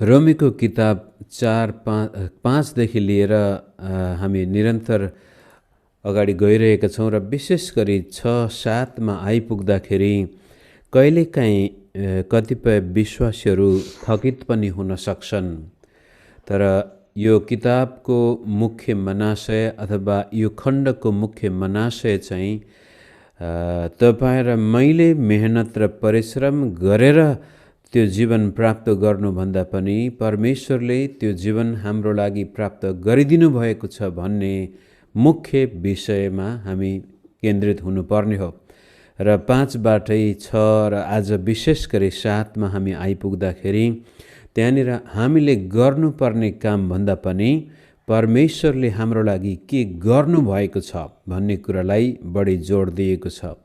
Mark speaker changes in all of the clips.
Speaker 1: रोमीको किताब 5देखि लिएर हामी निरन्तर अगाडि गइरहेका छौँ र विशेष गरी 6-7मा आइपुग्दाखेरि कहिलेकाहीँ कतिपय विश्वासीहरू थकित पनि हुन सक्छन्। तर यो किताबको मुख्य मनाशय अथवा यो खण्डको मुख्य मनाशय चाहिँ तपाईँ र मैले मेहनत र परिश्रम गरेर त्यो जीवन प्राप्त गर्नुभन्दा पनि परमेश्वरले त्यो जीवन हाम्रो लागि प्राप्त गरिदिनु भएको छ भन्ने मुख्य विषयमा हामी केन्द्रित हुनुपर्ने हो। र 5बाटै 6 र आज विशेष गरी 7मा हामी आइपुग्दाखेरि त्यहाँनिर हामीले गर्नुपर्ने काम भन्दा पनि परमेश्वरले हाम्रो लागि के गर्नुभएको छ भन्ने कुरालाई बढी जोड दिएको छ।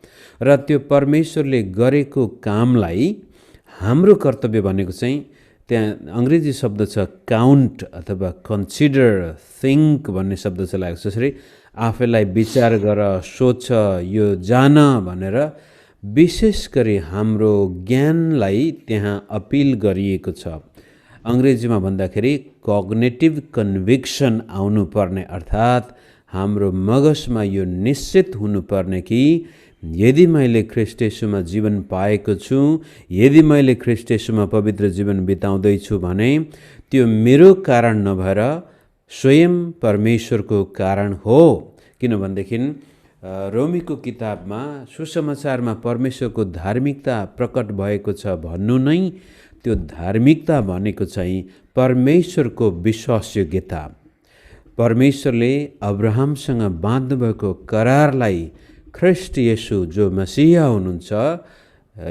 Speaker 1: र त्यो परमेश्वरले गरेको कामलाई हाम्रो कर्तव्य भनेको चाहिँ त्यहाँ अङ्ग्रेजी शब्द छ काउन्ट अथवा कन्सिडर, थिङ्क भन्ने शब्द चाहिँ लागेको छ। जसरी आफैलाई विचार गर, सोच, यो जान भनेर विशेष गरी हाम्रो ज्ञानलाई त्यहाँ अपिल गरिएको छ। अङ्ग्रेजीमा भन्दाखेरि कग्नेटिभ कन्भिक्सन आउनुपर्ने, अर्थात् हाम्रो मगजमा यो निश्चित हुनुपर्ने कि यदि मैले ख्रीष्ट येशूमा जीवन पाएको छु, यदि मैले ख्रीष्ट येशूमा पवित्र जीवन बिताउँदैछु भने त्यो मेरो कारण नभएर स्वयं परमेश्वरको कारण हो। किनभनेदेखि रोमीको किताबमा सुसमाचारमा परमेश्वरको धार्मिकता प्रकट भएको छ भन्नु नै त्यो धार्मिकता भनेको चाहिँ परमेश्वरको विश्वासयोग्यता। परमेश्वरले अब्राहमसँग बाँध्नुभएको करारलाई ख्रीष्ट येशू जो मसीहा हुनुहुन्छ,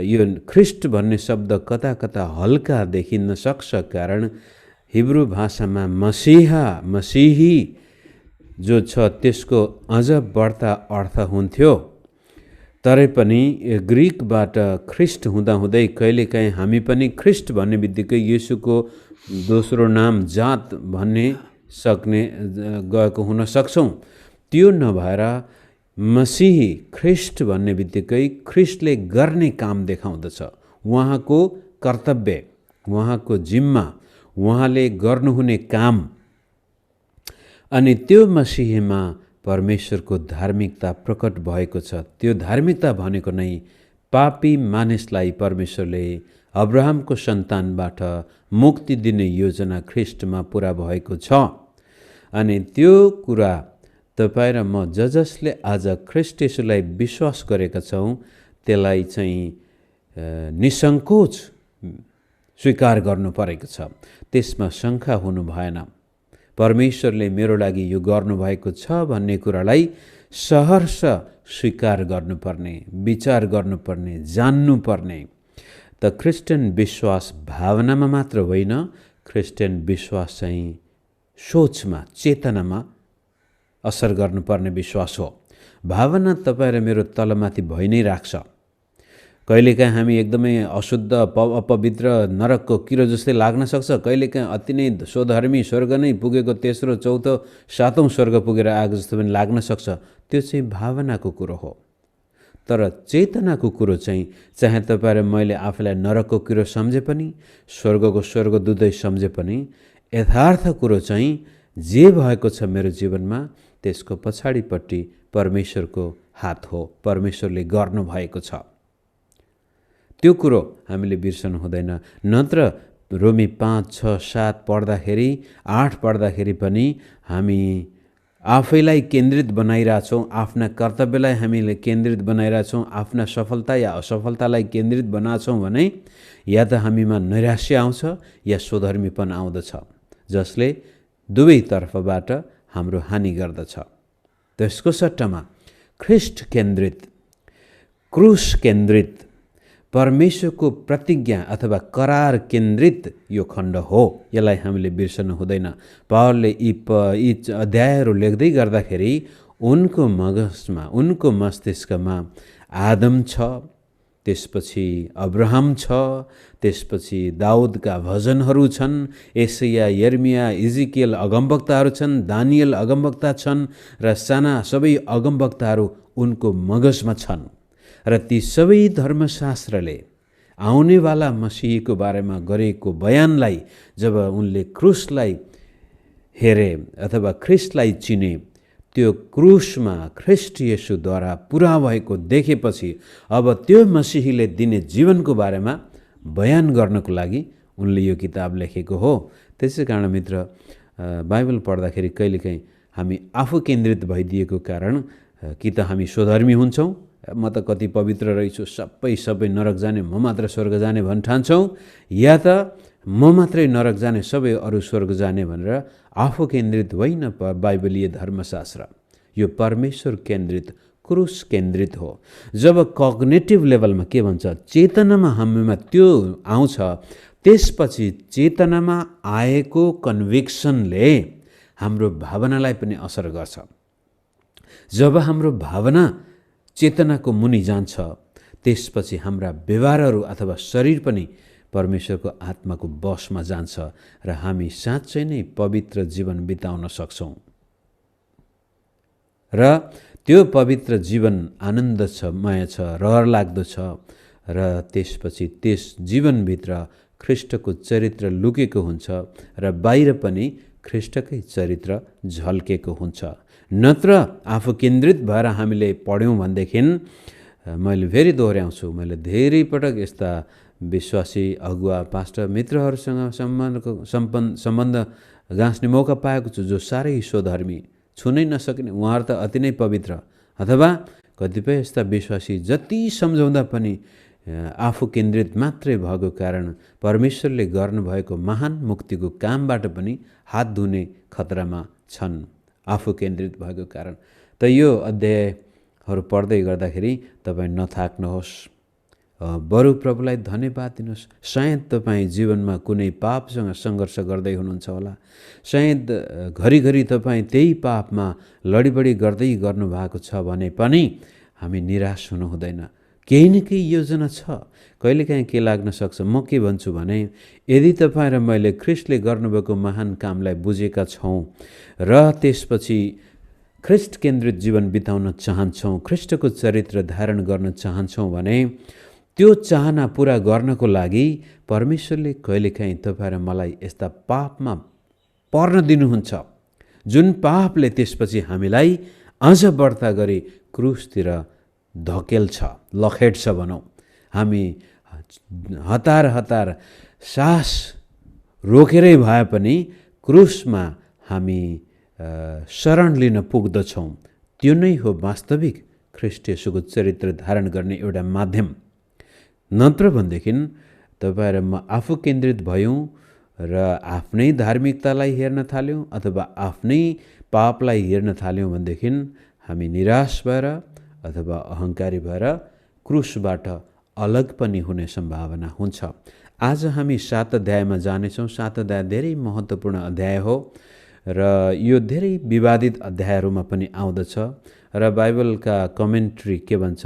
Speaker 1: यो ख्रीष्ट भन्ने शब्द कता कता हल्का देखिन सक्छ, कारण हिब्रू भाषामा मसीहा, मसीही जो छ त्यसको अझ बढ्ता अर्थ हुन्थ्यो। तरै पनि ग्रिकबाट ख्रीष्ट हुँदाहुँदै कहिलेकाहीँ हामी पनि ख्रीष्ट भन्ने बित्तिकै येशूको दोस्रो नाम जात भन्ने सक्ने गएको हुन सक्छौँ। त्यो नभएर मसीही ख्रीष्ट भन्ने बित्तिकै ख्रीष्टले गर्ने काम देखाउँदछ, उहाँको कर्तव्य, उहाँको जिम्मा, उहाँले गर्नुहुने काम। अनि त्यो मसीहीमा परमेश्वरको धार्मिकता प्रकट भएको छ। त्यो धार्मिकता भनेको नै पापी मानिसलाई परमेश्वरले अब्राहमको सन्तानबाट मुक्ति दिने योजना ख्रीष्टमा पुरा भएको छ। अनि त्यो कुरा तपाईँ र म जसले आज ख्रीष्ट येशूलाई विश्वास गरेका छौँ त्यसलाई चाहिँ निसङ्कोच स्वीकार गर्नु परेको छ। त्यसमा शङ्का हुनु भएन। परमेश्वरले मेरो लागि यो गर्नुभएको छ भन्ने कुरालाई सहर्ष स्वीकार गर्नुपर्ने, विचार गर्नुपर्ने, जान्नुपर्ने। त क्रिस्चियन विश्वास भावनामा मात्र होइन, क्रिस्चियन विश्वास चाहिँ सोचमा, चेतनामा असर गर्नुपर्ने विश्वास हो। भावना तपाईँ र मेरो तलमाथि भइ नै राख्छ। कहिलेकाहीँ हामी एकदमै अशुद्ध, अपवित्र, नरकको किरो जस्तै लाग्न सक्छ। कहिलेकाहीँ अति नै स्वधर्मी, स्वर्ग नै पुगेको, तेस्रो, चौथो, सातौँ स्वर्ग पुगेर आएको जस्तो पनि लाग्न सक्छ। त्यो चाहिँ भावनाको कुरो हो। तर चेतनाको कुरो चाहिँ चाहे तपाईँ र मैले आफूलाई नरकको किरो सम्झे पनि, स्वर्गको स्वर्गदूतै सम्झे पनि, यथार्थ कुरो चाहिँ जे भएको छ मेरो जीवनमा त्यसको पछाडिपट्टि परमेश्वरको हात हो, परमेश्वरले गर्नुभएको छ। त्यो कुरो हामीले बिर्सनु हुँदैन। नत्र रोमी 5, 6, 7 पढ्दाखेरि, 8 पढ्दाखेरि पनि हामी आफैलाई केन्द्रित बनाइरहेछौँ, आफ्ना कर्तव्यलाई हामीले केन्द्रित बनाइरहेछौँ, आफ्ना सफलता या असफलतालाई केन्द्रित बनाछौँ भने या त हामीमा नैराश्य आउँछ या स्वधर्मीपन आउँदछ, जसले दुवैतर्फबाट हाम्रो हानि गर्दछ। त्यसको सट्टामा ख्रीष्ट केन्द्रित, क्रुस केन्द्रित, परमेश्वरको प्रतिज्ञा अथवा करार केन्द्रित यो खण्ड हो। यसलाई हामीले बिर्सनु हुँदैन। पावलले यी अध्यायहरू लेख्दै गर्दाखेरि उनको मगजमा, उनको मस्तिष्कमा आदम छ, त्यसपछि अब्राहम छ, त्यसपछि दाउदका भजनहरू छन्, एसैया, यर्मिया, इजिकियल अगमवक्ताहरू छन्, दानियल अगमवक्ता छन् र साना सबै अगमवक्ताहरू उनको मगजमा छन्। र ती सबै धर्मशास्त्रले आउनेवाला मसीहको बारेमा गरेको बयानलाई जब उनले क्रुसलाई हेरे अथवा ख्रिस्टलाई चिने, त्यो क्रुसमा ख्रिस्ट येशूद्वारा पुरा भएको देखेपछि अब त्यो मसीहीले दिने जीवनको बारेमा बयान गर्नको लागि उनले यो किताब लेखेको हो। त्यसै कारण मित्र, बाइबल पढ्दाखेरि कहिलेकाहीँ हामी आफू केन्द्रित भइदिएको कारण कि त हामी स्वधर्मी हुन्छौँ, म त कति पवित्र रहेछु, सबै नरक जाने, म मात्र स्वर्ग जाने भन् ठान्छौँ, या त म मात्रै नरक जाने, सबै अरू स्वर्ग जाने भनेर आफू केन्द्रित होइन बाइबलीय धर्मशास्त्र। यो परमेश्वर केन्द्रित, क्रुस केन्द्रित हो। जब कग्नेटिभ लेभलमा के भन्छ, चेतनामा हामीमा त्यो आउँछ, त्यसपछि चेतनामा आएको कन्भिक्सनले हाम्रो भावनालाई पनि असर गर्छ। जब हाम्रो भावना चेतनाको मुनि जान्छ, त्यसपछि हाम्रा व्यवहारहरू अथवा शरीर पनि परमेश्वरको आत्माको बसमा जान्छ र हामी साँच्चै नै पवित्र जीवन बिताउन सक्छौँ। र त्यो पवित्र जीवन आनन्द छ, माया छ, रहर लाग्दो छ र त्यसपछि त्यस जीवनभित्र ख्रिस्टको चरित्र लुकेको हुन्छ र बाहिर पनि ख्रिस्टकै चरित्र झल्केको हुन्छ। नत्र आफू केन्द्रित भएर हामीले पढ्यौँ भनेदेखि, मैले फेरि दोहोऱ्याउँछु, मैले धेरै पटक यस्ता विश्वासी अगुवा पास्टर मित्रहरूसँग सम्बन्ध गाँच्ने मौका पाएको छु जो साह्रै स्वधर्मी, छुनै नसक्ने, उहाँहरू त अति नै पवित्र, अथवा कतिपय यस्ता विश्वासी जति सम्झाउँदा पनि आफू केन्द्रित मात्रै भएको कारण परमेश्वरले गर्नुभएको महान मुक्तिको कामबाट पनि हात धुने खतरामा छन्, आफू केन्द्रित भएको कारण। त यो अध्यायहरू पढ्दै गर्दाखेरि तपाईँ नथाक्नुहोस्, बरु प्रभुलाई धन्यवाद दिनुहोस्। सायद तपाईँ जीवनमा कुनै पापसँग सङ्घर्ष गर्दै हुनुहुन्छ होला, सायद घरिघरि तपाईँ त्यही पापमा लडीबडी गर्दै गर्नुभएको छ भने पनि हामी निराश हुनु हुँदैन। केही न केही योजना छ। कहिलेकाहीँ के लाग्न सक्छ, म के भन्छु भने, यदि तपाईँ र मैले ख्रिस्टले गर्नुभएको महान कामलाई बुझेका छौँ र त्यसपछि ख्रिस्ट केन्द्रित जीवन बिताउन चाहन्छौँ, ख्रिस्टको चरित्र धारण गर्न चाहन्छौँ भने त्यो चाहना पुरा गर्नको लागि परमेश्वरले कहिलेकाहीँ तपाईँ र मलाई यस्ता पापमा पर्न दिनुहुन्छ जुन पापले त्यसपछि हामीलाई अझ बढ्ता गरी क्रुसतिर धकेल्छ, लखेट्छ भनौँ। हामी हतार सास रोकेरै भए पनि क्रुसमा हामी शरण लिन पुग्दछौँ। त्यो नै हो वास्तविक ख्रिस्ट येशूको चरित्र धारण गर्ने एउटा माध्यम। नत्र भनेदेखि तपाईँ र म आफू केन्द्रित भयौँ र आफ्नै धार्मिकतालाई हेर्न थाल्यौँ अथवा आफ्नै पापलाई हेर्न थाल्यौँ भनेदेखि हामी निराश भएर अथवा अहङ्कारी भएर क्रुसबाट अलग पनि हुने सम्भावना हुन्छ। आज हामी 7 अध्यायमा जानेछौँ। 7 अध्याय धेरै महत्त्वपूर्ण अध्याय हो र यो धेरै विवादित अध्यायहरूमा पनि आउँदछ र बाइबलका कमेन्ट्री के भन्छ,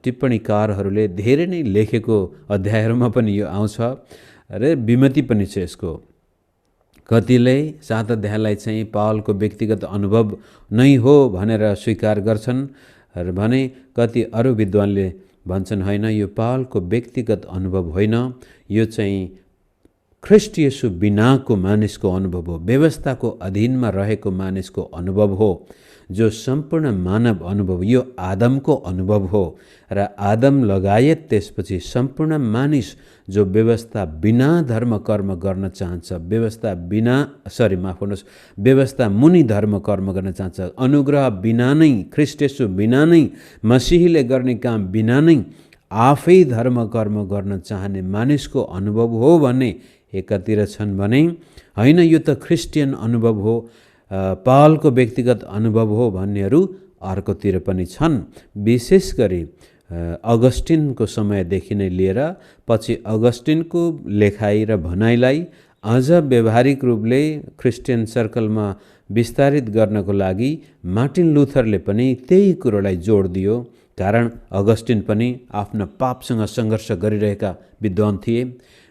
Speaker 1: टिप्पणीकारहरूले धेरै नै लेखेको अध्यायहरूमा पनि यो आउँछ र विमति पनि छ यसको। कतिले 7 अध्यायलाई चाहिँ पावलको व्यक्तिगत अनुभव नै हो भनेर स्वीकार गर्छन् र भने कति अरू विद्वानले भन्छन् होइन, यो पावलको व्यक्तिगत अनुभव होइन, यो चाहिँ ख्रिस्ट येशू बिनाको मानिसको अनुभव हो, व्यवस्थाको अधीनमा रहेको मानिसको अनुभव हो, जो सम्पूर्ण मानव अनुभव, यो आदमको अनुभव हो र आदम लगायत त्यसपछि सम्पूर्ण मानिस जो व्यवस्था बिना धर्म कर्म गर्न चाहन्छ, व्यवस्था मुनि धर्म कर्म गर्न चाहन्छ, अनुग्रह बिना नै, ख्रिस्ट येशू बिना नै, मसीहीले गर्ने काम बिना नै आफै धर्म कर्म गर्न चाहने मानिसको अनुभव हो भन्ने एकातिर छन् भने होइन, यो त क्रिस्चियन अनुभव हो, पावलको व्यक्तिगत अनुभव हो भन्नेहरू अर्कोतिर पनि छन्। विशेष गरी अगस्टिनको समयदेखि नै लिएर पछि अगस्टिनको लेखाइ र भनाइलाई अझ व्यावहारिक रूपले क्रिस्चियन सर्कलमा विस्तारित गर्नको लागि मार्टिन लुथरले पनि त्यही कुरोलाई जोड दियो। कारण अगस्टिन पनि आफ्ना पापसँग सङ्घर्ष गरिरहेका विद्वान थिए।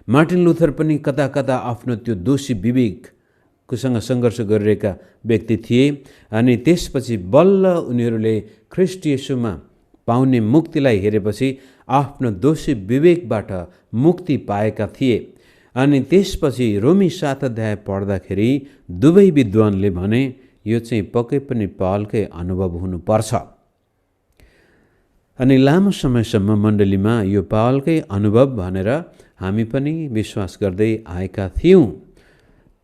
Speaker 1: मार्टिन लुथर पनि कता कता आफ्नो त्यो दोषी विवेकसँग सङ्घर्ष गरिरहेका व्यक्ति थिए। अनि त्यसपछि बल्ल उनीहरूले ख्रिस्ट येशूमा पाउने मुक्तिलाई हेरेपछि आफ्नो दोषी विवेकबाट मुक्ति पाएका थिए। अनि त्यसपछि रोमी 7 अध्याय पढ्दाखेरि दुवै विद्वानले भने यो चाहिँ पक्कै पनि पावलकै अनुभव हुनुपर्छ। अनि लामो समयसम्म मण्डलीमा यो पावलकै अनुभव भनेर हामी पनि विश्वास गर्दै आएका थियौँ।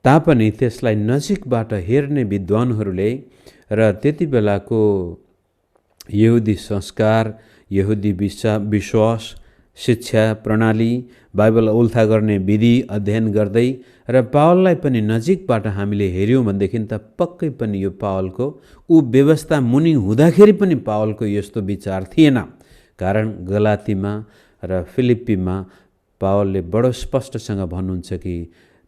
Speaker 1: तापनि त्यसलाई नजिकबाट हेर्ने विद्वानहरूले र त्यति बेलाको यहुदी संस्कार, यहुदी विश्वास, शिक्षा प्रणाली, बाइबल उल्था गर्ने विधि अध्ययन गर्दै र पावललाई पनि नजिकबाट हामीले हेऱ्यौँ भनेदेखि त पक्कै पनि यो पावलको व्यवस्था मुनि हुँदाखेरि पनि पावलको यस्तो विचार थिएन। कारण गलातीमा र फिलिप्पीमा पावलले बडो स्पष्टसँग भन्नुहुन्छ कि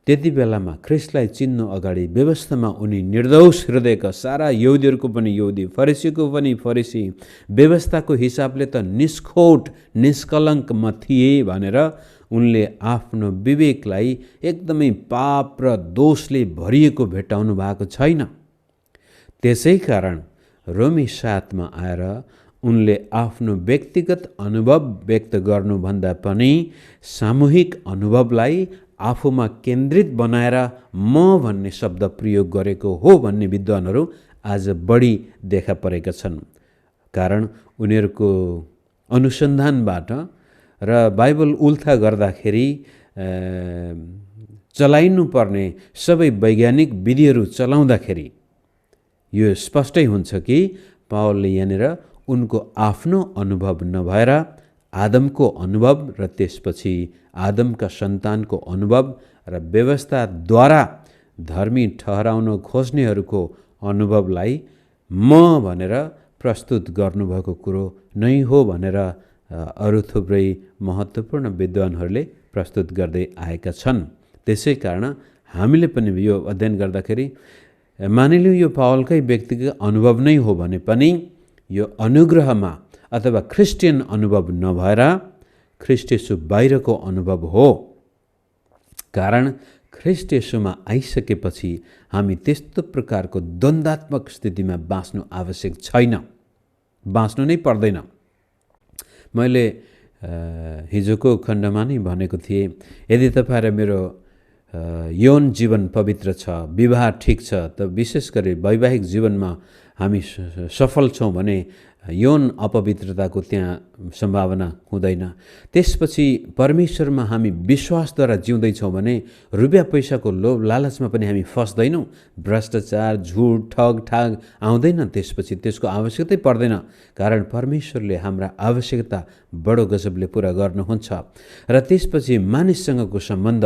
Speaker 1: त्यति बेलामा ख्रिस्टलाई चिन्नु अगाडि व्यवस्थामा उनी निर्दोष हृदयका सारा यहुदीहरूको पनि यहुदी, फरिसीको पनि फरिसी, व्यवस्थाको हिसाबले त निष्खोट निष्कलङ्कमा थिए भनेर उनले आफ्नो विवेकलाई एकदमै पाप र दोषले भरिएको भेट्टाउनु भएको छैन। त्यसै कारण रोमी 7 मा आएर उनले आफ्नो व्यक्तिगत अनुभव व्यक्त गर्नुभन्दा पनि सामूहिक अनुभवलाई आफूमा केन्द्रित बनाएर म भन्ने शब्द प्रयोग गरेको हो भन्ने विद्वानहरू आज बढी देखा परेका छन्। कारण उनीहरूको अनुसन्धानबाट र बाइबल उल्था गर्दाखेरि चलाइनुपर्ने सबै वैज्ञानिक विधिहरू चलाउँदाखेरि यो स्पष्टै हुन्छ कि पावलले यहाँनिर उनको आफ्नो अनुभव नभएर आदमको अनुभव र त्यसपछि आदमका सन्तानको अनुभव र व्यवस्थाद्वारा धर्मी ठहराउन खोज्नेहरूको अनुभवलाई म भनेर प्रस्तुत गर्नुभएको कुरो नै हो भनेर अरू थुप्रै महत्त्वपूर्ण विद्वानहरूले प्रस्तुत गर्दै आएका छन्। त्यसै कारण हामीले पनि यो अध्ययन गर्दाखेरि मानिलिउँ यो पावलकै व्यक्तिगत अनुभव नै हो भने पनि यो अनुग्रहमा अथवा क्रिस्चियन अनुभव नभएर ख्रिस्ट येशू बाहिरको अनुभव हो। कारण ख्रिस्ट येशूमा आइसकेपछि हामी त्यस्तो प्रकारको द्वन्द्वात्मक स्थितिमा बाँच्नु आवश्यक छैन, बाँच्नु नै पर्दैन। मैले हिजोको खण्डमा नै भनेको थिएँ, यदि तपाईँ र मेरो यौन जीवन पवित्र छ, विवाह ठिक छ, त विशेष गरी वैवाहिक जीवनमा हामी सफल छौँ भने यौन अपवित्रताको त्यहाँ सम्भावना हुँदैन। त्यसपछि परमेश्वरमा हामी विश्वासद्वारा जिउँदैछौँ भने रुपियाँ पैसाको लोभ लालचमा पनि हामी फस्दैनौँ। भ्रष्टाचार, झुट, ठगठाग आउँदैन। त्यसपछि त्यसको आवश्यकतै पर्दैन। कारण परमेश्वरले हाम्रा आवश्यकता बडो गजबले पुरा गर्नुहुन्छ। र त्यसपछि मानिससँगको सम्बन्ध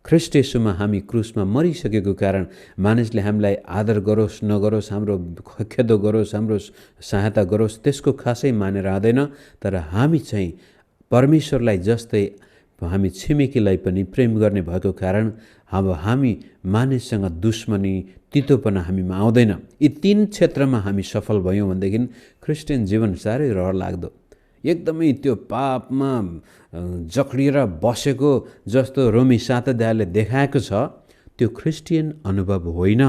Speaker 1: ख्रिस्ट येशूमा हामी क्रुसमा मरिसकेको कारण मानिसले हामीलाई आदर गरोस् नगरोस्, हाम्रो खेदो गरोस्, हाम्रो सहायता गरोस्, त्यसको खासै मानेर आउँदैन। तर हामी चाहिँ परमेश्वरलाई जस्तै हामी छिमेकीलाई पनि प्रेम गर्ने भएको कारण अब हामी मानिससँग दुश्मनी, तितोपना हामीमा आउँदैन। यी 3 क्षेत्रमा हामी सफल भयौँ भनेदेखि क्रिस्चियन जीवन साह्रै रहर लाग्दो, एकदमै त्यो पापमा जक्डिएर बसेको जस्तो रोमी 7 अध्यायले देखाएको छ, त्यो क्रिस्चियन अनुभव होइन।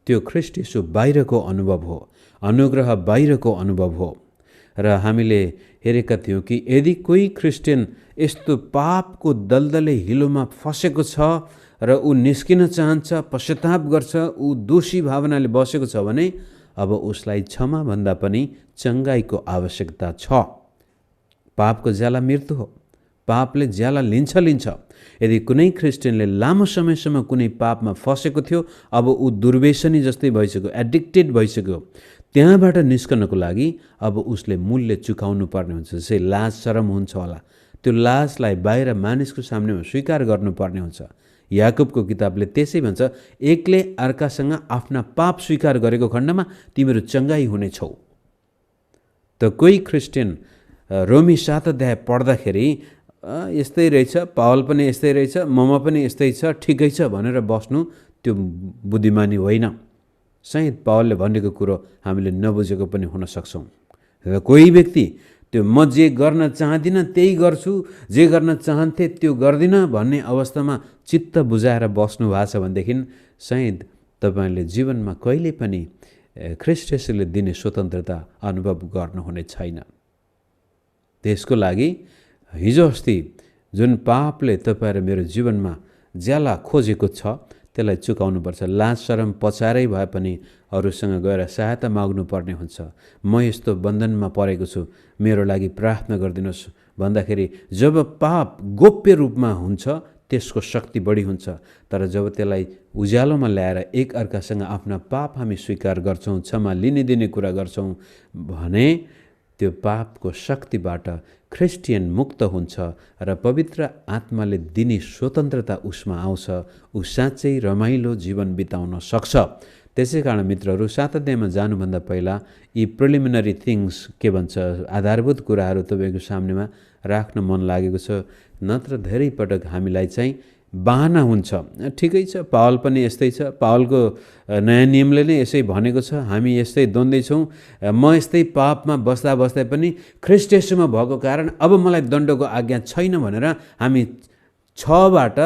Speaker 1: त्यो ख्रिस्ट येशू बाहिरको अनुभव हो, अनुग्रह बाहिरको अनुभव हो। र हामीले हेरेका थियौँ कि यदि कोही क्रिस्चियन यस्तो पापको दलदले हिलोमा फसेको छ र ऊ निस्किन चाहन्छ, पश्चाताप गर्छ, ऊ दोषी भावनाले बसेको छ भने अब उसलाई क्षमा भन्दा पनि चङ्गाइको आवश्यकता छ। पापको ज्याला मृत्यु हो, पापले ज्याला लिन्छ। यदि कुनै क्रिस्चियनले लामो समयसम्म कुनै पापमा फसेको थियो, अब ऊ दुर्व्यसनी जस्तै भइसक्यो, एडिक्टेड भइसक्यो, त्यहाँबाट निस्कनको लागि अब उसले मूल्य चुकाउनु पर्ने हुन्छ। जस्तै लाज शरम हुन्छ होला, त्यो लाजलाई बाहिर मानिसको सामनेमा स्वीकार गर्नुपर्ने हुन्छ। याकुबको किताबले त्यसै भन्छ, एकले अर्कासँग आफ्ना पाप स्वीकार गरेको खण्डमा तिमीहरू चङ्गाई हुनेछौ। त कोही क्रिस्चियन रोमी 7 अध्याय पढ्दाखेरि यस्तै रहेछ, पावल पनि यस्तै रहेछ, ममा पनि यस्तै छ, ठिकै छ भनेर बस्नु त्यो बुद्धिमानी होइन। सायद पावलले भनेको कुरो हामीले नबुझेको पनि हुन सक्छौँ। र कोही व्यक्ति त्यो म जे गर्न चाहदिनँ त्यही गर्छु, जे गर्न चाहन्थे त्यो गर्दिनँ भन्ने अवस्थामा चित्त बुझाएर बस्नु भएको छ भनेदेखि सायद तपाईँले जीवनमा कहिले पनि ख्रीष्ट येशूले दिने स्वतन्त्रता अनुभव गर्नुहुने छैन। त्यसको लागि हिजो अस्ति जुन पापले तपाईँ र मेरो जीवनमा ज्याला खोजेको छ त्यसलाई चुकाउनुपर्छ। लाज शरम पछारै भए पनि अरूसँग गएर सहायता माग्नुपर्ने हुन्छ। म यस्तो बन्धनमा परेको छु, मेरो लागि प्रार्थना गरिदिनुहोस् भन्दाखेरि जब पाप गोप्य रूपमा हुन्छ त्यसको शक्ति बढी हुन्छ। तर जब त्यसलाई उज्यालोमा ल्याएर एक अर्कासँग आफ्ना पाप हामी स्वीकार गर्छौँ, क्षमा लिने दिने कुरा गर्छौँ भने त्यो पापको शक्तिबाट ख्रिस्टियन मुक्त हुन्छ र पवित्र आत्माले दिने स्वतन्त्रता उसमा आउँछ। ऊ साँच्चै रमाइलो जीवन बिताउन सक्छ। त्यसै कारण मित्रहरू, 7 अध्यायमा जानुभन्दा पहिला यी प्रिलिमिनरी थिङ्स के भन्छ, आधारभूत कुराहरू तपाईँको सामनेमा राख्न मन लागेको छ। नत्र धेरै पटक हामीलाई चाहिँ बाहना हुन्छ। ठिकै छ, पावल पनि यस्तै छ, पावलको नयाँ नियमले नै यसै भनेको छ, हामी यस्तै द्वन्द्वैछौँ। म यस्तै पापमा बस्दा बस्दै पनि ख्रीष्ट येशूमा भएको कारण अब मलाई दण्डको आज्ञा छैन भनेर हामी 6बाट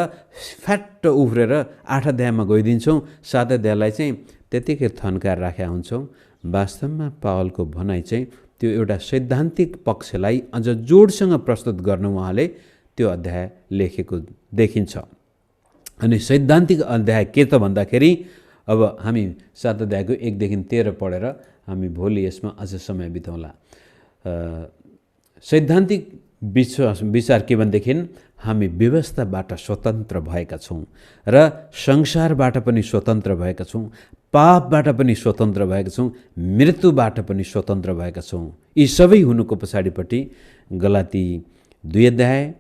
Speaker 1: फ्याट्ट उफ्रेर 8 अध्यायमा गइदिन्छौँ। 7 अध्यायलाई चाहिँ त्यतिकै थन्काएर राखेका हुन्छौँ। वास्तवमा पावलको भनाइ चाहिँ त्यो एउटा सैद्धान्तिक पक्षलाई अझ जोडसँग प्रस्तुत गर्न उहाँले त्यो अध्याय लेखेको देखिन्छ। अनि सैद्धान्तिक अध्याय के त भन्दाखेरि अब हामी 7 अध्यायको 1 देखि 13 पढेर हामी भोलि यसमा अझ समय बिताउँला। सैद्धान्तिक विचार के भनेदेखि हामी व्यवस्थाबाट स्वतन्त्र भएका छौँ र संसारबाट पनि स्वतन्त्र भएका छौँ, पापबाट पनि स्वतन्त्र भएका छौँ, मृत्युबाट पनि स्वतन्त्र भएका छौँ। यी सबै हुनुको पछाडिपट्टि गलाती 2 अध्याय,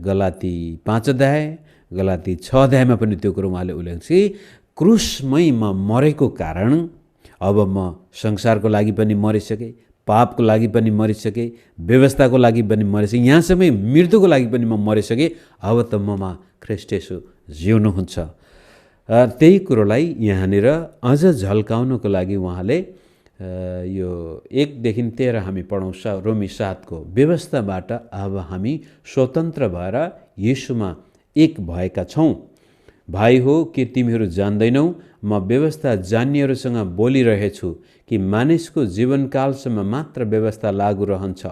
Speaker 1: गलाती 5 अध्याय, गलाती 6 अध्यायमा पनि त्यो कुरो उहाँले उल्लेख छ कि क्रुसमै म मरेको कारण अब म संसारको लागि पनि मरिसकेँ, पापको लागि पनि मरिसकेँ, व्यवस्थाको लागि पनि मरिसकेँ, यहाँसम्मै मृत्युको लागि पनि म मरिसकेँ। अब त ममा ख्रीष्ट येशू जिउनुहुन्छ। त्यही कुरोलाई यहाँनिर अझ झल्काउनको लागि उहाँले यो 1 देखि 13 हामी पढौँ रोमी 7 को व्यवस्थाबाट अब हामी स्वतन्त्र भएर येशूमा एक भएका छौँ। भाइ हो के तिमीहरू जान्दैनौ, म व्यवस्था जान्नेहरूसँग बोलिरहेछु कि मानिसको जीवनकालसम्म मात्र व्यवस्था लागू रहन्छ।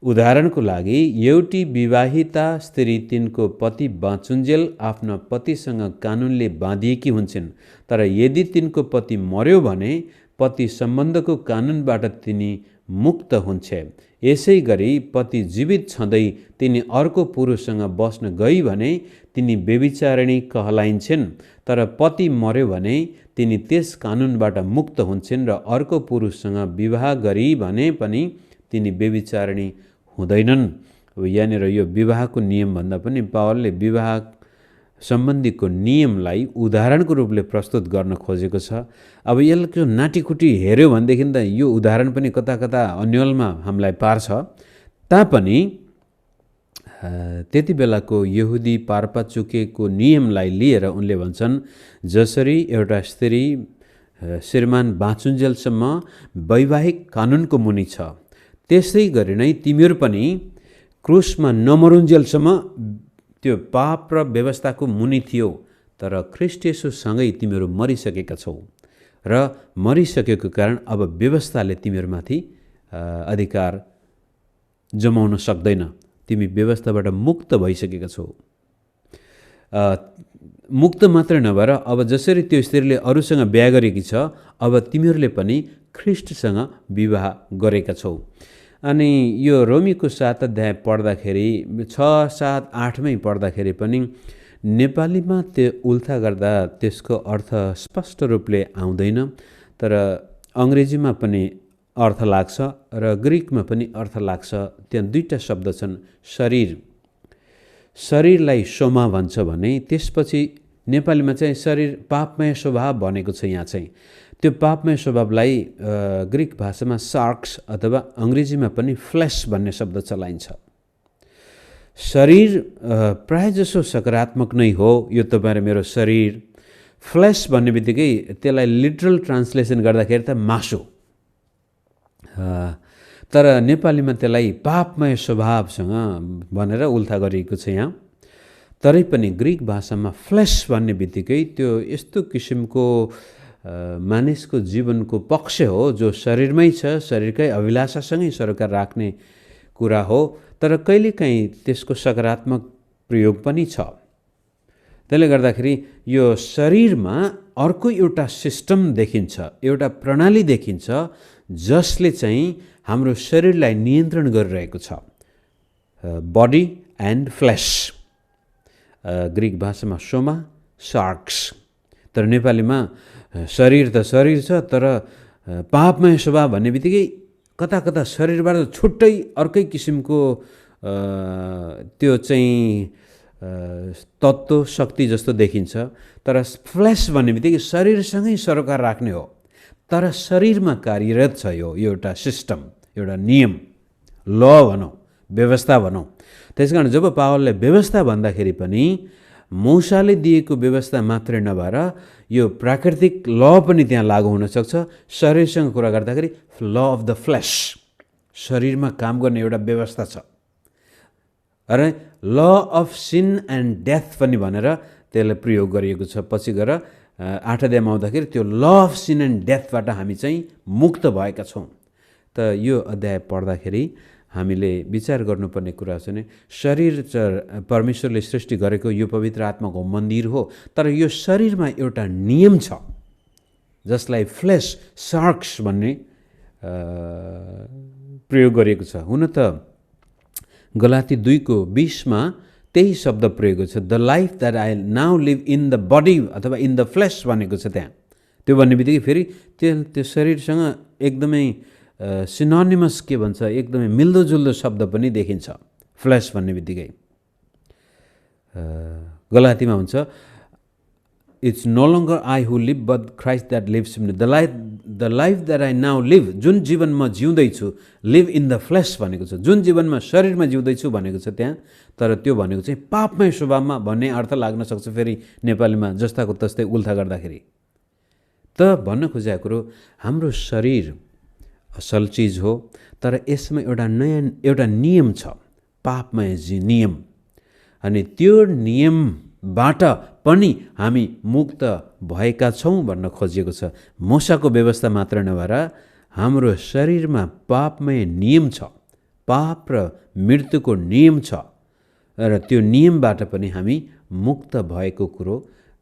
Speaker 1: उदाहरणको लागि एउटी विवाहिता स्त्री तिनको पति बाँचुन्जेल आफ्ना पतिसँग कानुनले बाँधिएकी हुन्छन्। तर यदि तिनको पति मर्यो भने पति सम्बन्धको कानुनबाट तिनी मुक्त हुन्छे। यसै गरी पति जीवित छँदै तिनी अर्को पुरुषसँग बस्न गई भने तिनी व्यभिचारिणी कहलाइन्छन्। तर पति मर्यो भने तिनी त्यस कानुनबाट मुक्त हुन्छन् र अर्को पुरुषसँग विवाह गरी भने पनि तिनी व्यभिचारिणी हुँदैनन्। अब यहाँनिर यो विवाहको नियमभन्दा पनि पावलले विवाह सम्बन्धीको नियमलाई उदाहरणको रूपले प्रस्तुत गर्न खोजेको छ। अब यसको नाटीकुटी हेऱ्यो भनेदेखि त यो उदाहरण पनि कता कता अन्यलमा हामीलाई पार्छ। तापनि त्यति बेलाको यहुदी पारपाचुकेको नियमलाई लिएर उनले भन्छन् जसरी एउटा स्त्री श्रीमान बाँचुन्जेलसम्म वैवाहिक कानुनको मुनि छ, त्यसै गरी नै तिमीहरू पनि क्रुसमा नमरुन्जेलसम्म त्यो पाप र व्यवस्थाको मुनि थियो। तर ख्रीष्ट येशूसँगै तिमीहरू मरिसकेका छौ र मरिसकेको कारण अब व्यवस्थाले तिमीहरूमाथि अधिकार जमाउन सक्दैन। तिमी व्यवस्थाबाट मुक्त भइसकेका छौ। मुक्त मात्र नभएर अब जसरी त्यो स्त्रीले अरूसँग बिहा गरेकी छ, अब तिमीहरूले पनि ख्रीष्टसँग विवाह गरेका छौ। अनि यो रोमीको 7 अध्याय पढ्दाखेरि 6, 7, 8मै पढ्दाखेरि पनि नेपालीमा त्यो उल्था गर्दा त्यसको अर्थ स्पष्ट रूपले आउँदैन। तर अङ्ग्रेजीमा पनि अर्थ लाग्छ र ग्रिकमा पनि अर्थ लाग्छ। त्यहाँ 2टा शब्द छन्। शरीरलाई सोमा भन्छ भने त्यसपछि नेपालीमा चाहिँ शरीर पापमय स्वभाव भनेको छ। यहाँ चाहिँ त्यो पापमय स्वभावलाई ग्रिक भाषामा सार्क्स अथवा अङ्ग्रेजीमा पनि फ्लेस भन्ने शब्द चलाइन्छ। शरीर प्रायःजसो सकारात्मक नै हो। यो तपाईँ र मेरो शरीर। फ्लेस भन्ने बित्तिकै त्यसलाई लिटरल ट्रान्सलेसन गर्दाखेरि त मासु, तर नेपालीमा त्यसलाई पापमय स्वभावसँग भनेर उल्था गरिएको छ यहाँ। तरै पनि ग्रिक भाषामा फ्लेस भन्ने बित्तिकै त्यो यस्तो किसिमको मानिसको जीवनको पक्ष हो, जो शरीरमै छ, शरीरकै अभिलाषासँगै सरोकार राख्ने कुरा हो, तर कहिलेकाहीँ त्यसको सकारात्मक प्रयोग पनि छ। त्यसले गर्दाखेरि यो शरीरमा अर्को एउटा सिस्टम देखिन्छ, एउटा प्रणाली देखिन्छ, जसले चाहिँ हाम्रो शरीरलाई नियन्त्रण गरिरहेको छ। बडी एन्ड फ्लेस, ग्रिक भाषामा सोमा, सार्क्स, तर नेपालीमा शरीर त शरीर छ, तर पापमय स्वभाव भन्ने बित्तिकै कता कता शरीरबाट छुट्टै अर्कै किसिमको त्यो चाहिँ तत्त्व शक्ति जस्तो देखिन्छ। तर फ्लेस भन्ने बित्तिकै शरीरसँगै सरोकार राख्ने हो, तर शरीरमा कार्यरत छ यो एउटा सिस्टम, एउटा नियम, ल भनौँ, व्यवस्था भनौँ। त्यसकारण जब पावलले व्यवस्था भन्दाखेरि पनि मूसाले दिएको व्यवस्था मात्रै नभएर यो प्राकृतिक ल पनि त्यहाँ लागू हुनसक्छ। शरीरसँग कुरा गर्दाखेरि ल अफ द फ्लेस, शरीरमा काम गर्ने एउटा व्यवस्था छ। र law of scene and death पनि भनेर त्यसलाई प्रयोग गरिएको छ। पछि गएर 8 अध्यायमा आउँदाखेरि त्यो ल अफ सिन एन्ड डेथबाट हामी चाहिँ मुक्त भएका छौँ। त यो अध्याय पढ्दाखेरि हामीले विचार गर्नुपर्ने कुरा छ भने शरीर परमेश्वरले सृष्टि गरेको यो पवित्र आत्माको मन्दिर हो, तर यो शरीरमा एउटा नियम छ जसलाई फ्लेस, सार्क्स भन्ने प्रयोग गरिएको छ। हुन त गलाती 2:20 त्यही शब्द प्रयोग छ, the life that I now live in the body अथवा इन द फ्लेस भनेको छ त्यहाँ। त्यो भन्ने बित्तिकै फेरि त्यो शरीरसँग एकदमै सिनोनिमस के भन्छ, एकदमै मिल्दोजुल्दो शब्द पनि देखिन्छ फ्लेस भन्ने बित्तिकै। गलातीमा हुन्छ it's no longer I who live but Christ that lives in me, the life that I now live, जुन जीवन म जिउँदैछु, लिभ इन द फ्लेस भनेको छ, जुन जीवनमा शरीरमा जिउँदैछु भनेको छ त्यहाँ। तर त्यो भनेको चाहिँ पापमय स्वभावमा भन्ने अर्थ लाग्न सक्छ फेरि नेपालीमा जस्ताको तस्तै उल्था गर्दाखेरि। त भन्न खोजेको कुरो हाम्रो शरीर असल चिज हो, तर यसमा एउटा नियम छ, पापमय नियम। अनि त्यो नियमबाट पनि हामी मुक्त भएका छौँ भन्न खोजिएको छ। मूसाको व्यवस्था मात्र नभएर हाम्रो शरीरमा पापमय नियम छ, पाप र मृत्युको नियम छ, र त्यो नियमबाट पनि हामी मुक्त भएको कुरो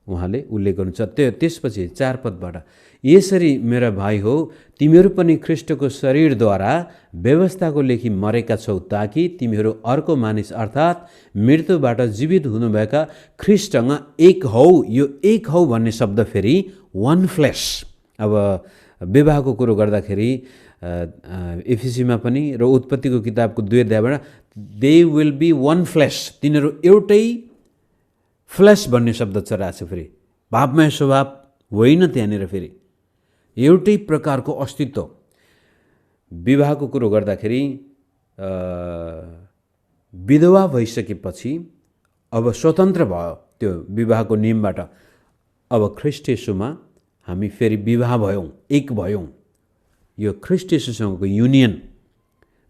Speaker 1: उहाँले उल्लेख गर्नुहुन्छ। त्यसपछि 4 पदबाट, यसरी मेरा भाइ हो, तिमीहरू पनि ख्रीष्टको शरीरद्वारा व्यवस्थाको लेखी मरेका छौ, ताकि तिमीहरू अर्को मानिस अर्थात् मृत्युबाट जीवित हुनुभएका ख्रीष्टसँग एक हौ। यो एक हौ भन्ने शब्द फेरि वान फ्लेस। अब विवाहको कुरो गर्दाखेरि एफिसीमा पनि र उत्पत्तिको किताबको 2 अध्यायबाट they will be one flesh, तिनीहरू एउटै फ्लेस भन्ने शब्द चलाएको छ। फेरि पापमय स्वभाव होइन त्यहाँनिर, फेरि एउटै प्रकारको अस्तित्व। विवाहको कुरो गर्दाखेरि विधवा भइसकेपछि अब स्वतन्त्र भयो त्यो विवाहको नियमबाट। अब ख्रीष्ट येशूमा हामी फेरि विवाह भयौँ, एक भयौँ। यो ख्रीष्ट येशूसँगको युनियन,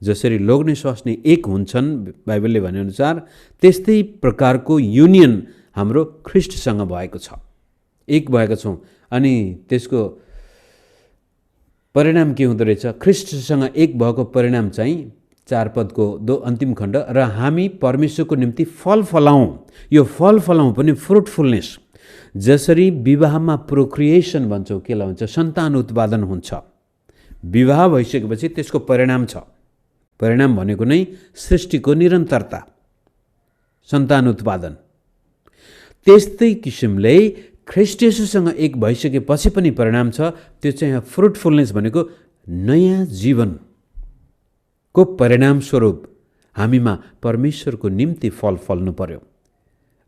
Speaker 1: जसरी लोग्ने स्वास्नी एक हुन्छन् बाइबलले भनेअनुसार, त्यस्तै प्रकारको युनियन हाम्रो ख्रीष्टसँग भएको छ, एक भएका छौँ। अनि त्यसको परिणाम के हुँदो रहेछ? ख्रीष्टसँग एक भएको परिणाम चाहिँ 4 पदको 2 अन्तिम खण्ड, र हामी परमेश्वरको निम्ति फल फलाउँ। यो फल फलाउँ पनि फ्रुटफुलनेस, जसरी विवाहमा प्रोक्रिएसन भन्छौँ, के भन्छ, सन्तान उत्पादन हुन्छ। विवाह भइसकेपछि त्यसको परिणाम छ। परिणाम भनेको नै सृष्टिको निरन्तरता, सन्तान उत्पादन। त्यस्तै किसिमले ख्रीष्ट येशूसँग एक भइसकेपछि पनि परिणाम छ, त्यो चाहिँ फ्रुटफुलनेस भनेको नयाँ जीवनको परिणाम स्वरूप हामीमा परमेश्वरको निम्ति फल फल्नु पर्यो।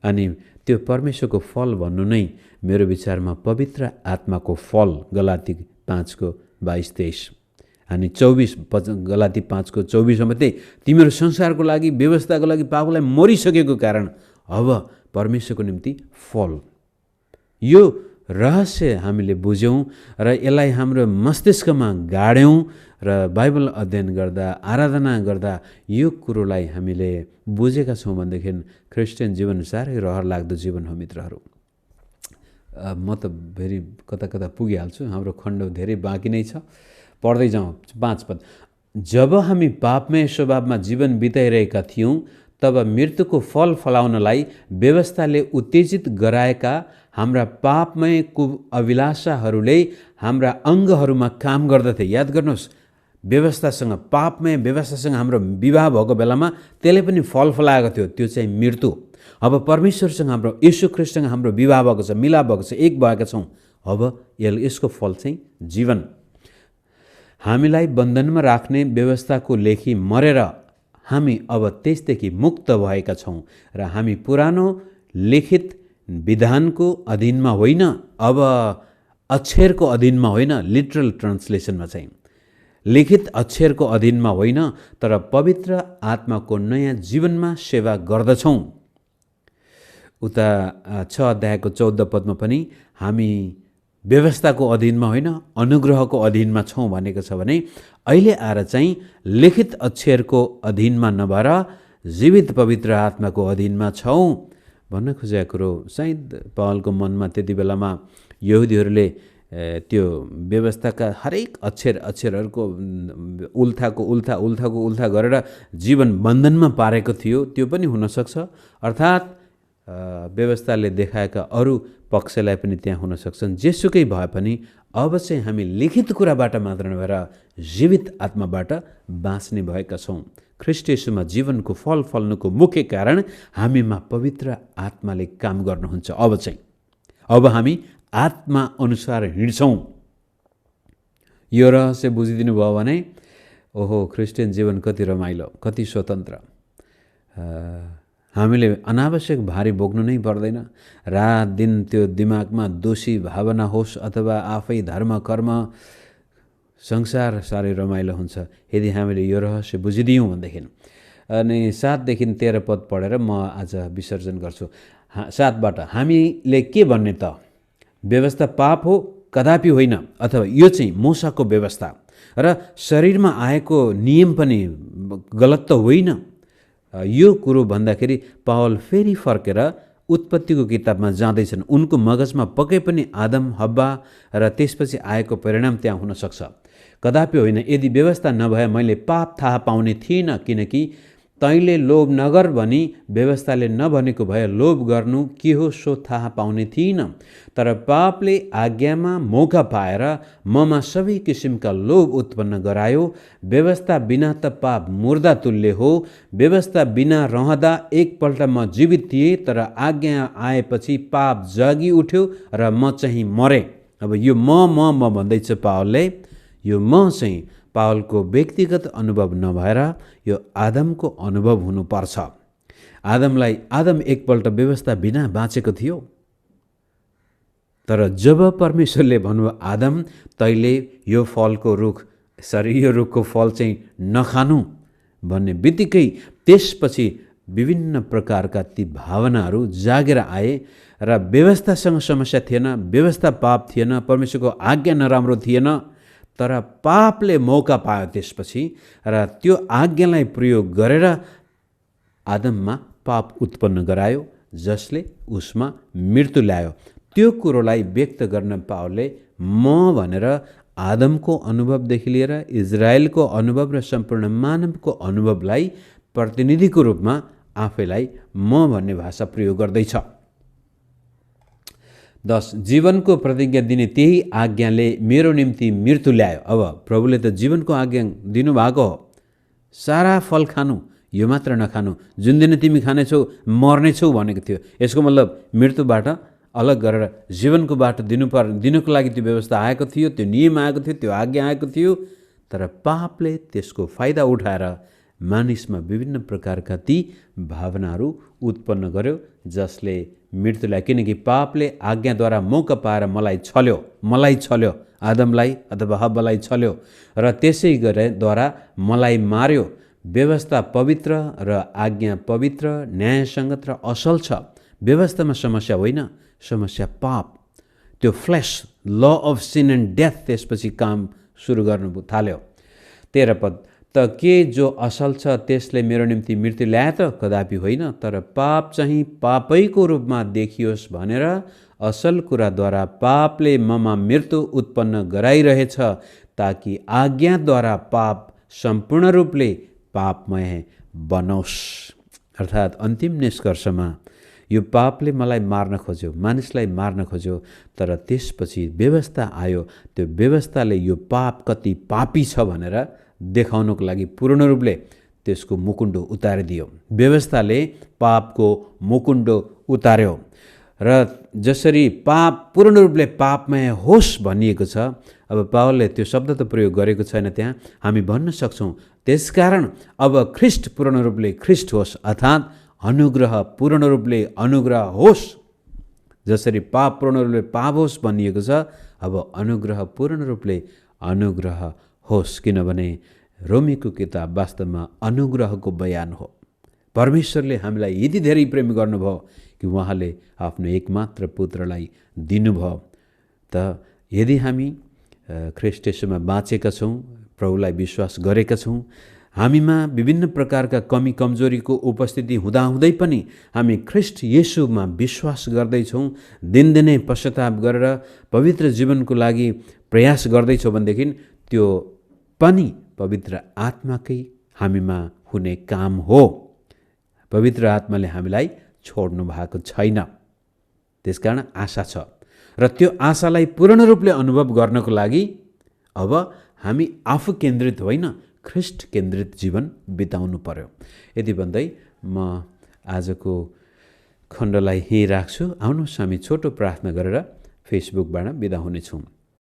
Speaker 1: अनि त्यो परमेश्वरको फल भन्नु नै मेरो विचारमा पवित्र आत्माको फल, गलाती 5:22-23। अनि 24 गलाती 5:24 त्यही, तिमीहरू संसारको लागि, व्यवस्थाको लागि पापलाई मरिसकेको कारण अब परमेश्वरको निम्ति फल। यो रहस्य हामीले बुझ्यौँ र यसलाई हाम्रो मस्तिष्कमा गाड्यौँ र बाइबल अध्ययन गर्दा, आराधना गर्दा यो कुरोलाई हामीले बुझेका छौँ भनेदेखि क्रिस्चियन जीवन साह्रै रहर लाग्दो जीवन हो मित्रहरू। म त फेरि कता कता पुगिहाल्छु, हाम्रो खण्ड धेरै बाँकी नै छ, पढ्दै जाउँ 5 पद। जब हामी पापमय स्वभावमा जीवन बिताइरहेका थियौँ तब मृत्युको फल फलाउनलाई व्यवस्थाले उत्तेजित गराएका हाम्रा पापमय अभिलाषाहरूले हाम्रा अङ्गहरूमा काम गर्दथे। याद गर्नुहोस्, व्यवस्थासँग, पापमय व्यवस्थासँग हाम्रो विवाह भएको बेलामा त्यसले पनि फल फलाएको थियो, त्यो चाहिँ मृत्यु। अब परमेश्वरसँग हाम्रो, यीशु ख्रीष्टसँग हाम्रो विवाह भएको छ, मिलाप भएको छ, एक भएका छौँ। अब यसको फल चाहिँ जीवन। हामीलाई बन्धनमा राख्ने व्यवस्थाको लेखी मरेर हामी अब त्यसदेखि मुक्त भएका छौँ र हामी पुरानो लिखित विधानको अधीनमा होइन, अब अक्षरको अधीनमा होइन, लिटरल ट्रान्सलेसनमा चाहिँ लिखित अक्षरको अधीनमा होइन, तर पवित्र आत्माको नयाँ जीवनमा सेवा गर्दछौँ। उता 6 अध्यायको 14 पदमा पनि हामी व्यवस्थाको अधीनमा होइन, अनुग्रहको अधीनमा छौँ भनेको छ भने अहिले आएर चाहिँ लिखित अक्षरको अधीनमा नभएर जीवित पवित्र आत्माको अधीनमा छौँ भन्न खोजेको कुरो सायद पावलको मनमा त्यति बेलामा यहुदीहरूले त्यो व्यवस्थाका हरेक अक्षरहरूको उल्था गरेर जीवन बन्धनमा पारेको थियो। त्यो पनि हुनसक्छ, अर्थात् व्यवस्थाले देखाएका अरू पक्षलाई पनि त्यहाँ हुन सक्छन्। जेसुकै भए पनि अब चाहिँ हामी लिखित कुराबाट मात्र नभएर जीवित आत्माबाट बाँच्ने भएका छौँ। ख्रीष्ट येशूमा जीवनको फल फल्नुको मुख्य कारण हामीमा पवित्र आत्माले काम गर्नुहुन्छ। अब हामी आत्मा अनुसार हिँड्छौँ। यो रहस्य बुझिदिनु भयो भने ओहो, क्रिस्चियन जीवन कति रमाइलो, कति स्वतन्त्र। हामीले अनावश्यक भारी बोक्नु नै पर्दैन। रात दिन त्यो दिमागमा दोषी भावना होस् अथवा आफै धर्म कर्म संसार साह्रै रमाइलो हुन्छ यदि हामीले यो रहस्य बुझिदियौँ भनेदेखि। अनि 7 देखि 13 पद पढेर म आज विसर्जन गर्छु। 7बाट हामीले के भन्ने त? व्यवस्था पाप हो? कदापि होइन। अथवा यो चाहिँ मूसाको व्यवस्था र शरीरमा आएको नियम पनि गलत त होइन। यो कुरो भन्दाखेरि पावल फेरि फर्केर उत्पत्तिको किताबमा जाँदैछन्। उनको मगजमा पक्कै पनि आदम हब्बा र त्यसपछि आएको परिणाम त्यहाँ हुन सक्छ। कदापि होइन। यदि व्यवस्था नभए मैले पाप थाहा पाउने थिइनँ, किनकि तैँले लोभ नगर भनी व्यवस्थाले नभनेको भए लोभ गर्नु के हो सो थाहा पाउने थिइनँ। तर पापले आज्ञामा मौका पाएर ममा सबै किसिमका लोभ उत्पन्न गरायो। व्यवस्था बिना त पाप मुर्दा तुल्य हो। व्यवस्था बिना रहँदा एकपल्ट म जीवित थिएँ, तर आज्ञा आएपछि पाप जागी उठ्यो र म चाहिँ मरेँ। अब यो म भन्दैछ पावलले। यो म चाहिँ पावलको व्यक्तिगत अनुभव नभएर यो आदमको अनुभव हुनुपर्छ। आदम एकपल्ट व्यवस्था बिना बाँचेको थियो, तर जब परमेश्वरले भन्नुभयो आदम तैँले यो फलको रुख, यो रुखको फल चाहिँ नखानु भन्ने बित्तिकै त्यसपछि विभिन्न प्रकारका ती भावनाहरू जागेर आए र व्यवस्थासँग समस्या थिएन, व्यवस्था पाप थिएन, परमेश्वरको आज्ञा नराम्रो थिएन, तर पापले मौका पायो त्यसपछि र त्यो आज्ञालाई प्रयोग गरेर आदममा पाप उत्पन्न गरायो, जसले उसमा मृत्यु ल्यायो। त्यो कुरोलाई व्यक्त गर्न पावलले म भनेर आदमको अनुभवदेखि लिएर इजरायलको अनुभव र सम्पूर्ण मानवको अनुभवलाई प्रतिनिधिको रूपमा आफैलाई म भन्ने भाषा प्रयोग गर्दैछ। 10 जीवनको प्रतिज्ञा दिने त्यही आज्ञाले मेरो निम्ति मृत्यु ल्यायो। अब प्रभुले त जीवनको आज्ञा दिनुभएको हो, सारा फल खानु, यो मात्र नखानु, जुन दिन तिमी खानेछौ मर्नेछौ भनेको थियो। यसको मतलब मृत्युबाट अलग गरेर जीवनको बाटो दिनुको लागि त्यो व्यवस्था आएको थियो, त्यो नियम आएको थियो, त्यो आज्ञा आएको थियो। तर पापले त्यसको फाइदा उठाएर मानिसमा विभिन्न प्रकारका ती भावनाहरू उत्पन्न गर्यो, जसले मृत्यु ल्यायो। किनकि पापले आज्ञाद्वारा मौका पाएर मलाई छल्यो, आदमलाई अथवा हब्बालाई छल्यो र त्यसै गरेद्वारा मलाई मार्यो। व्यवस्था पवित्र र आज्ञा पवित्र, न्यायसङ्गत र असल छ। व्यवस्थामा समस्या होइन, समस्या पाप, त्यो flesh, law of scene and death त्यसपछि काम सुरु गर्नु थाल्यो। 13 पद त के जो असल छ त्यसले मेरो निम्ति मृत्यु ल्याए त? कदापि होइन। तर पाप चाहिँ पापैको रूपमा देखियोस् भनेर असल कुराद्वारा पापले ममा मृत्यु उत्पन्न गराइरहेछ, ताकि आज्ञाद्वारा पाप सम्पूर्ण रूपले पापमय बनोस्। अर्थात् अन्तिम निष्कर्षमा यो पापले मलाई मार्न खोज्यो, मानिसलाई मार्न खोज्यो, तर त्यसपछि व्यवस्था आयो। त्यो व्यवस्थाले यो पाप कति पापी छ भनेर देखाउनको लागि पूर्ण रूपले त्यसको मुकुण्डो उतारिदियो। व्यवस्थाले पापको मुकुण्डो उतार्यो र जसरी पाप पूर्ण रूपले पापमय होस् भनिएको छ, अब पावलले त्यो शब्द त प्रयोग गरेको छैन त्यहाँ, हामी भन्न सक्छौँ त्यसकारण अब ख्रिस्ट पूर्ण रूपले ख्रिस्ट होस्, अर्थात् अनुग्रह पूर्ण रूपले अनुग्रह होस्। जसरी पाप पूर्ण रूपले पाप होस् भनिएको छ, अब अनुग्रह पूर्ण रूपले अनुग्रह होस्, किनभने रोमीको किताब वास्तवमा अनुग्रहको बयान हो। परमेश्वरले हामीलाई यति धेरै प्रेम गर्नुभयो कि उहाँले आफ्नो एकमात्र पुत्रलाई दिनुभयो। त यदि हामी ख्रिस्ट येशूमा बाँचेका छौँ, प्रभुलाई विश्वास गरेका छौँ, हामीमा विभिन्न प्रकारका कमी कमजोरीको उपस्थिति हुँदाहुँदै पनि हामी ख्रिस्ट येशूमा विश्वास गर्दैछौँ, दिनदिनै पश्चाताप गरेर पवित्र जीवनको लागि प्रयास गर्दैछौँ भनेदेखि त्यो पनि पवित्र आत्माकै हामीमा हुने काम हो। पवित्र आत्माले हामीलाई छोड्नु भएको छैन। त्यसकारण आशा छ र त्यो आशालाई पूर्ण रूपले अनुभव गर्नको लागि अब हामी आफू केन्द्रित होइन, ख्रिस्ट केन्द्रित जीवन बिताउनु पर्यो। यदि भन्दै म आजको खण्डलाई यहीँ राख्छु। आउनुहोस् हामी छोटो प्रार्थना गरेर फेसबुकबाट बिदा हुनेछौँ।